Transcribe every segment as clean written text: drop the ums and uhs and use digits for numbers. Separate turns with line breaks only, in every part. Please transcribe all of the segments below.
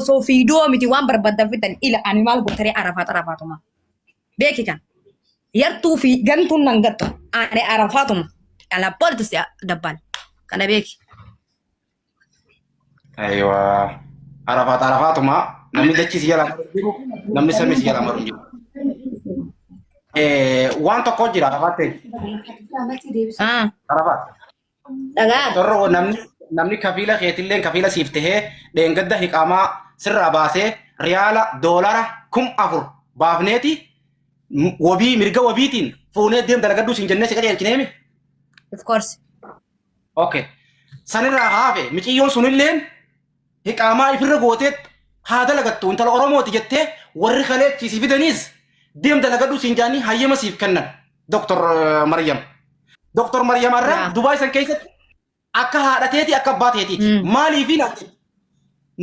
osoo fiidoo miti waan barbaadan fitan ila ani maal gootare arafaatuma beeki kan yartuu fi gantuun nan gattu ani arafaatuma ala poltis dabbal kana beeki
aywa arafaatuma namni dachis yala namni samis yala maru jiru waan tokko jira arafaate arafaat
dagaa
torro namni kafila keetilleen kafila siif tahee dheengadda hiqamaa sirraa baasee riyaala doolara 1000 baafneeti wabii mirga wabiitiin fuunee deem dalagaddu sin jennee si qajeelchineemi
of course
okay sanirraa haafe miciyyoon sunilleen hiqamaa ifirra gooteet haa dalagattu intala oromooti jettee warri kaleechi si fidaniis deem dalagaddu sin jaanii hayyama siif kennan doktor Maryam arra Dubai san keessatti akka haadhateeti akka abbaateeti maaliif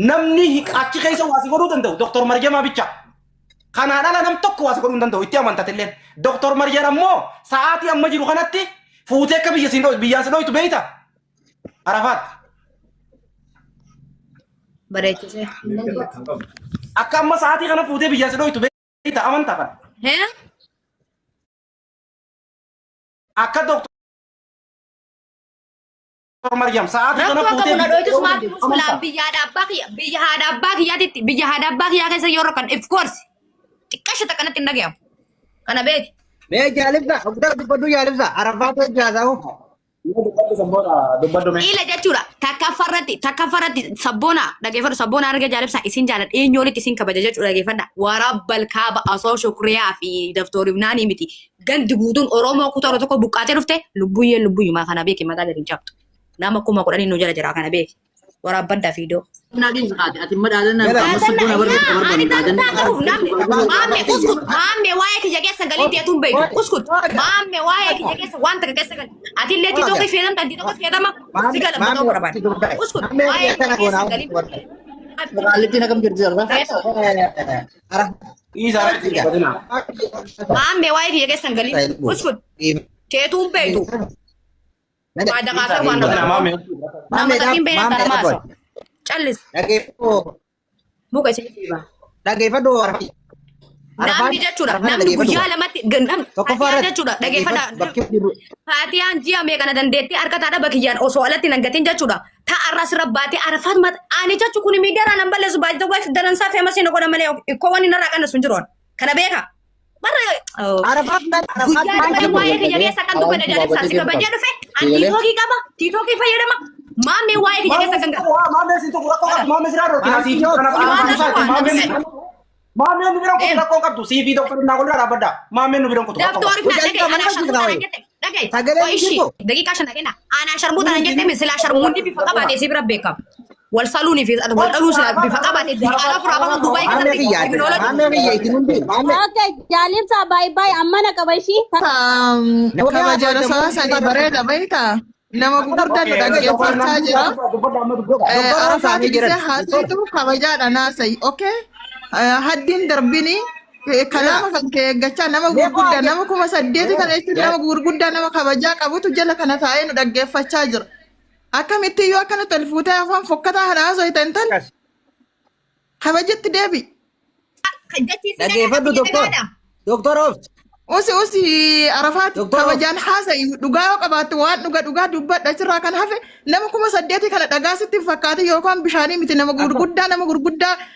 namni achi keessa waasi godhuu danda'u doktor Maryam bicha kana dhala nam tokko waasi godhuu danda'u itti amantatilleen doktor Maryam ammoo sa'aatii amma jiru kanatti fuutee akka biyyaan dhooytu beeyta arafaat
bareechise
akka amma sa'aatii kana fuutee biyyaan dhooytu beeyta amantaa kana akka doktor Maryam saat kana putih biyya hada abbaa kiyyaa keessa yoo rokan of course xiqqaashata kanatti hin dhagayamu kana beeki
mee jaalibsa abdaa dubbaddu jaalibsa arafaatu jaasaa'u
ila jechuudha takka farratti sabboona dhageeffadhu sabboona arga jaalibsa isin jaaladha eenyoolitti isin kabaja jechuudha dhageeffadha warabbal kaaba asoo shukriyaa fi daftooriif naanii miti gandi guutuun oromoo kutaa tokko buqqaatee dhufte lubbuyyumaa kana beeki mataa gadi hin cabtu nama kuma kudhanii nu jala jira kana beeki warabbaddaa fiidoo
nagin zakati ati madadan na masubuna
mamme waye ki jage sagali de tun baytu uskut mamme waye ki jage wanta ka sagali ati leti to ki fedan tanti to ki fedama sigala ma to barabad uskut waye ki jage sagali
aliti nakam jirjarba ara
isa badina
mamme waye ki jage sagali uskut te tun baytu ada kasar wanda mamme tapi bena tarmaso Charles. Muka sini tiba.
Dhageeffadhu arafi.
Namni jechuudha. Namni guyyaa lamatti namni jechuudha. Dhageeffadha. Faatiyaan ji'a meeqana dandeettii harka taadha bakiyyaan osoo alatti nangatiin jechuudha. Ta'arras rabbaatee arafaat mata ani jechu kun miidiyaa nan balleessu baay'ee waayif danansaa feemas hin godha malee ikkoo waan hin raqanna sun jiroon. Kana beeka. Barra
arafaat
waa'ee kiyya keessa kan dubbadha jedhamsa si kabajaa dhufe ani tiitookii qaba tiitookii fayyadama. Mame wae ki jage saganga.
Mame sinto kurako kat mame siraro kinasi kana mame nu bilang kurako kat tu CV dokter na kolra rabada. Mame nu bilang kutu.
Dokter na dage ana sharmuta jette. Dage. Oishi. Dagi kashan dage na. Ana sharmuta jette misila sharmundi bi faqa baate sibra beka. Wal saluni fi wal alus bi faqa baate di ala fura ba Dubai ka.
Mame ki yitinundi.
Okay, jalim sa bye bye amma na kabashi.
Kabajara sa sadi bareda baita. Nama gurguddaa dhaggeeffachaa jira. Arafaa keessaa haasaitu kabajaadha naasai. Okay? Haddiin darbini kalama kan kee eeggachaa nama gurguddaa nama 8,000 kana jechuun nama gurguddaa nama kabajaa qabutu jala kana taa'ee nu dhaggeeffachaa jira. Akkamitti yoo akkana tolfuutee afaan fokkataa haasoo hitan tan kabajatti deebi.
Dhageeffadhu doktor Oft.
Usi Arafat kabajaan haasai dhugaa yoo qabaattu waan dhugaa dubbadha achirraa kan hafe nama 8,000 kana dhagaa sitti fakkaate yookaan bishaanii miti nama gurguddaa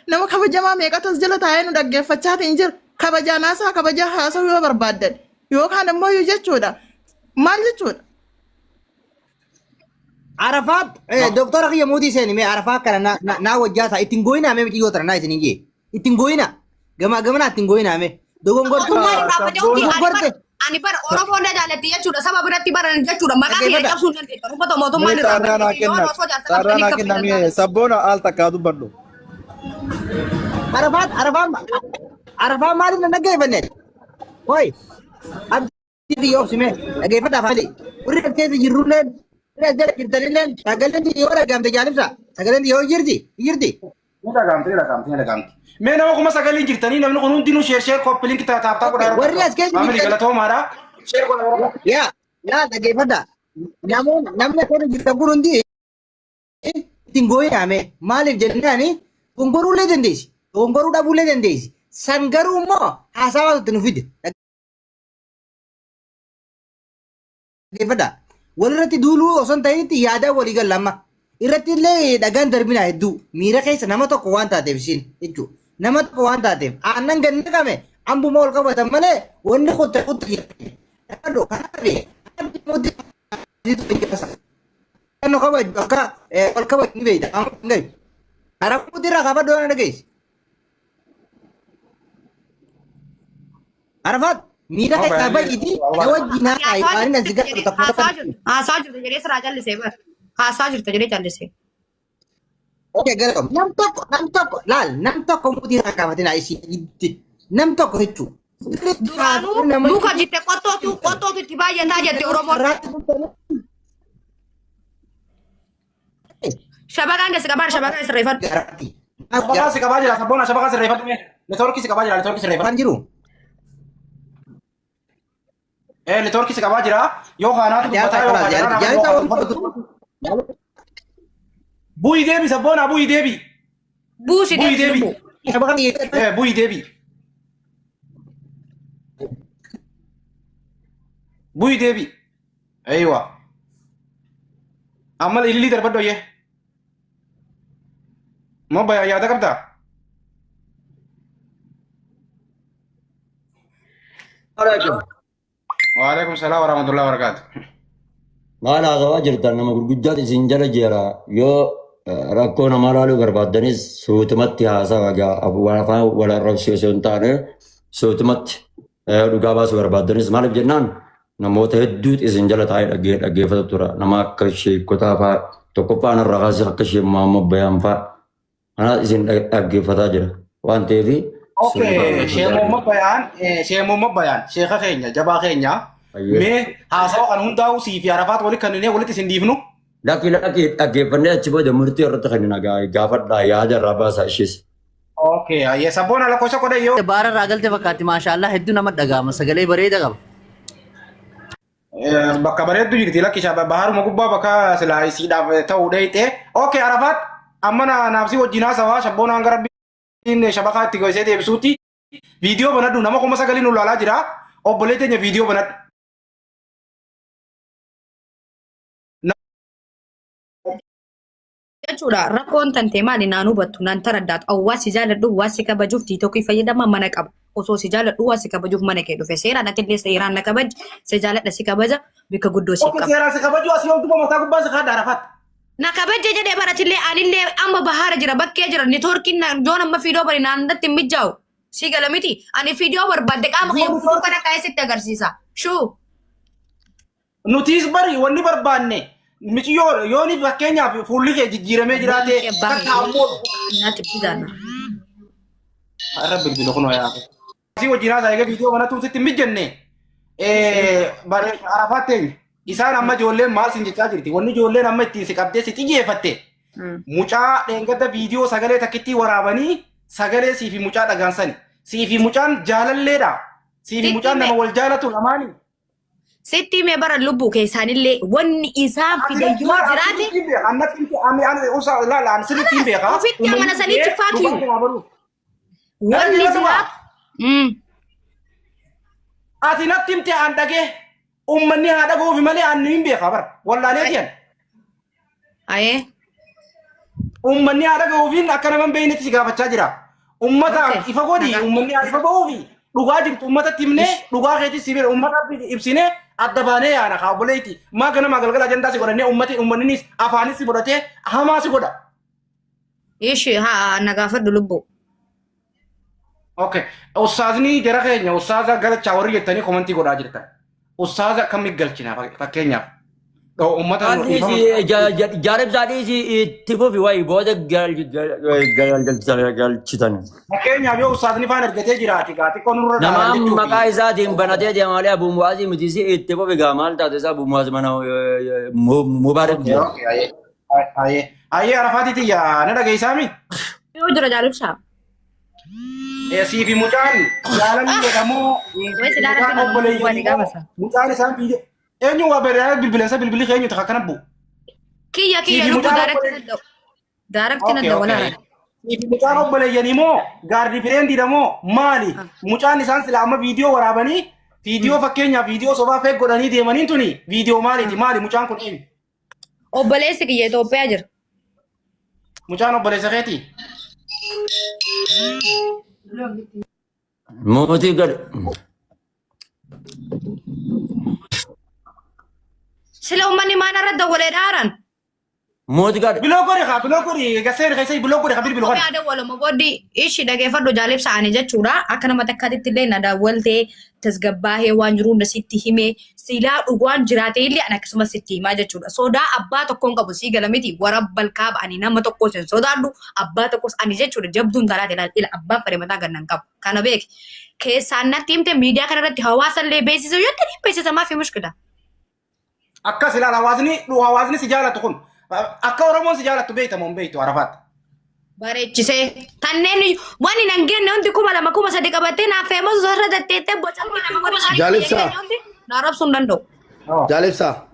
nama kabajamaa meeqatas jala taa'ee nu dhaggeeffachaatiin jiru kabajaan haasaa kabajaa haasa'u yoo barbaaddan yookaan ammoo yoo jechuudha maal jechuudha.
Arafat doktora kiyya muutii seeni mee Arafat kana naa wajjaasaa ittiin gooyinaa mee miti yoo tara naa isin jee ittiin gooyinaa gamaa ittiin gooyinaa mee.
Ani bar Oromoo na jaalatti jechuudha saba biratti baran jechuudha maqaa kee cabsuu dandeetta uffata mootummaan
irraa kennamee sabboona al takkaa dubbadhu.
Arafat maaliif nan dhaggeeffanne? Hoy abdii yoo obsime dhaggeeffadhaaf malee warri kan keessa jirrulleen jala jirtanilleen sagaleen yoo dhagaamte jaalibsa sagaleen yoo jirti.
Ni dhagaamte. Mee nama kuma sagalin jirtanii namni kun hundinuu sheer koppiliin taaptaa godhaa
warri as keessa
maamilli galatoomaadha. Sheer godhaa.
Yaa dhaggeeffadha. Namni kun jirtan kun hundi ittiin gooyinaame maaliif jennaani Gongoruu dandeessi. Gongoruu dhabuu dandeessi. San garuu immoo haasawaatu nu fide. Dhaggeeffadha. Walirratti duuluu osoo hin ta'initti yaada walii galla amma. Irratti illee dhagaan darbinaa hedduu miira keessa nama tokko waan taateef isiin jechuudha. Nama tokko waan taateef aannan ganna qame ambuma ol qabatan malee wanni qotta qotta jedhame. Dhaggadhoo kanaaf kan kabaju akka ol kabaju ni beekta. Arabuuti irraa kaafadhoo na dhageessi. Arafat miira keessaa bahiiti na wajjin haasa'e waan na zigaa tokko tokko.
Haasaa jirta jedhee siraa callisee bara. Haasaa jirta jedhee callisee.
Oke galam nam tokko laal nam tokko muutii irraa kaafatina isii nam tokko jechuudha.
Duraanuu muka jitte qottootu itti baay'ataa jette Oromoon. Shabakaan keessi qabaadha shabakaan sirreeffadhu.
Shabakaan si qabaa jira sabboona shabakaan sirreeffadhu mee. Neetwoorkii si qabaa jira neetwoorkii sirreeffadhu.
Waan jiru.
Neetwoorkii si qabaa jira yoo kaanaatu dubbataa yoo kaanaatu. Bu'ii deebi sabboona bu'ii deebi.
Buusi deebi.
Bu'ii deebi. Bu'ii deebi. Aywa. Amma ililii darbadhu yee. Mau bayar ya tak apa? Waalaikumsalam warahmatullahi wabarakatuh.
Maal haasawaa jirtan nama gurguddaati isin jala jeera yoo rakkoo nama laaluu barbaaddanis suutumatti haasawaa afaan wal arrabsii osoo hin taane suutumatti dhugaa baasuu barbaaddanis maaliif jennaan namoota hedduutu isin jala taa'ee dhaggeeffatu tura nama akka sheekotaa fa'aa tokkoffaan irraa kaasee akka shee Maammoo Bayaan fa'aa. Ana izin dhaggeeffataa jira waan ta'eef.
Okey, Sheekh Maammoo Bayaan, Sheekha keenya, jabaa keenya. Mee haasawa kan hundaa'u sii fi Arafaat walitti isin dhiifnu.
Lakki dhaggeeffannee achi booda murtii irratti kan gaafadhaa yaada irraa baasaa ishees.
Okey, ayyee sabboona lakkoofsa godhe yoo.
Baara irraa galte fakkaatti maashaallah hedduu nama dhaga'ama sagalee bareeda qaba.
Bakka bareeddu jirti lakkisha baharuma gubbaa bakka silaa isiidhaaf ta'uu dheeyte. Okey, Arafaat. Amma naafsi wajjin haasawaa shabboonaan gara shabakaa itti goosee deebisuuti. Viidiyoo banadhu nama kuma sagalii nu ilaalaa jira. Obbolee teenya viidiyoo banadhu.
Jechuudha rakkoon tantee maali naan hubattu naan taraddaatu hawaasi jaaladhu hawaasi kabajuuf tiitokii fayyadama mana qaba. Osoo si jaaladhu hawaasi kabajuuf mana kee dhufe seeraan ati illee seeraan na kabaji si jaaladha si kabaja bika guddoo si qaba.
Seeraan si kabaju asii ol duba mataa gubbaa si kaadha Arafaat.
Na kabaje jedhee baratillee anillee amma bahaara jira bakkee jira neetwoorkiin joon amma fiidiyoo bari naan datti hin mijaa'u si gala miti ani fiidiyoo barbaadde qaama kee guutuu kana kaayesitti agarsiisa shuu.
Nutiis bari wanni barbaanne miti yooni fakkeenyaaf fuulli kee jijjiiramee jiraate takka ammoo.
Naati bidaana.
Rabbi bilbilu kunoo yaa. Asii wajjin haasaa egaa viidiyoo banatu sitti hin mijjenne bare Arafaat teenya. Isaan amma ijoolleen maal sin jechaa jirti? Wanni ijoolleen amma ittiin si qabdee si xiyyeeffatte. Mucaa dheengadda viidiyoo sagalee takkitti waraabanii sagalee siifi mucaa dhagaansani. Siifi mucaan jaalalleedha. Siifi mucaan nama wal jaalatu lamaani.
Sitti mee bara lubbuu keessaanillee wanni isaan fidayyuu jiraate.
Laalaan sirriitti hin beekaa.
Ofitti amana saniitti faatiyu. Wanni jiraatu.
Ati natti himte aan dhagee. Ummanni haadha goofi malee aannu hin beekaa bara. Wallaalee jiran.
Ayee.
Ummanni haadha goofiin akka nama hin beeknetti si gaafachaa jira. Ummata ifa godhi ummanni ifa goofi dhugaa jirtu ummatatti himnee dhugaa keetti si beela ummata ibsinee adda baanee yaana kaabboleetti. Maa ganama galgala ajandaa si godhannee ummanninis afaanis si godhatee hamaa si godha.
Ishi haa na gaafadhu lubbuu.
Okay. Ustaazni jara keenya ustaaza galachaa warri jettanii komantii godhaa jirtan. Ustaaza kami galchina fakkeenyaaf. Uummata
Jaarib isaaniis itti fufi wayi booda galchitan.
Fakkeenyaaf yoo ustaazni faan ergatee jiraati xiqqoo nurra
nama maqaa isaatiin banatee deemalee abumuwaazii miti si itti fufi gaa maal taate isaa abumuwaazii mana mubaarak jira.
Ayyee Arafaatiiti yaa na dhageessaami.
Yoo jira jaalibsaa.
Siifi mucaan jaalalli jedhamoo mucaan isaan biyya eenyu waa beeraa bilbileensa bilbilli keenyu takka kana bu'u.
Kiyya lubbuu daarakti na da'u. Daarakti na da'u walaala.
Mucaan obboleeyyanii moo gaardi fireendiidha moo maali? Mucaan isaan sila amma viidiyoo waraabanii viidiyoo fakkeenyaaf viidiyoo sobaa feek godhanii deemaniin tuni viidiyoo maaliiti? Maali mucaan kun eenyu?
Obboleessi kiyya Itoophiyaa jira.
Mucaan obboleessa keetii?
Mootii gad.
Sila uummanni maana irra dawwalee dhaaran.
Mootii gad.
Biloo gori gaseera keessaa biloo gori kabir biloo gori.
Yaada waluma goddi ishi dhageeffadhu jaalibsa ani jechuudha. Akka nama takkaatitti illee na daawwaltee tasgabbaahee waan jiru hunda sitti himee silaa dhugaan jiraatee illee ani akkasumas sitti himaa jechuudha. Sodaa abbaa tokkoon qabu sii gala miti warabbal kaaba ani nama tokkos hin sodaadhu abbaa tokkos ani jechuudha jabduun talaate ila abbaa fare mataa gannan qabu. Kana beeki keessaan natti himte miidiyaa kanarratti hawaasa illee beeksisa yoo ta'e beeksisa maafi mushkila.
Akkas ilaala hawaasni si jaalatu kun akka Oromoon si jaalatu beektamoo beektu Arafaat.
Bareechisee kanneen waan hin hangenne hundi 2,000 3,000 qabattee naaf feemosu sarara datteettee boca
Jaalibsaa.
na rabsuun danda'u.
Jaalibsaa.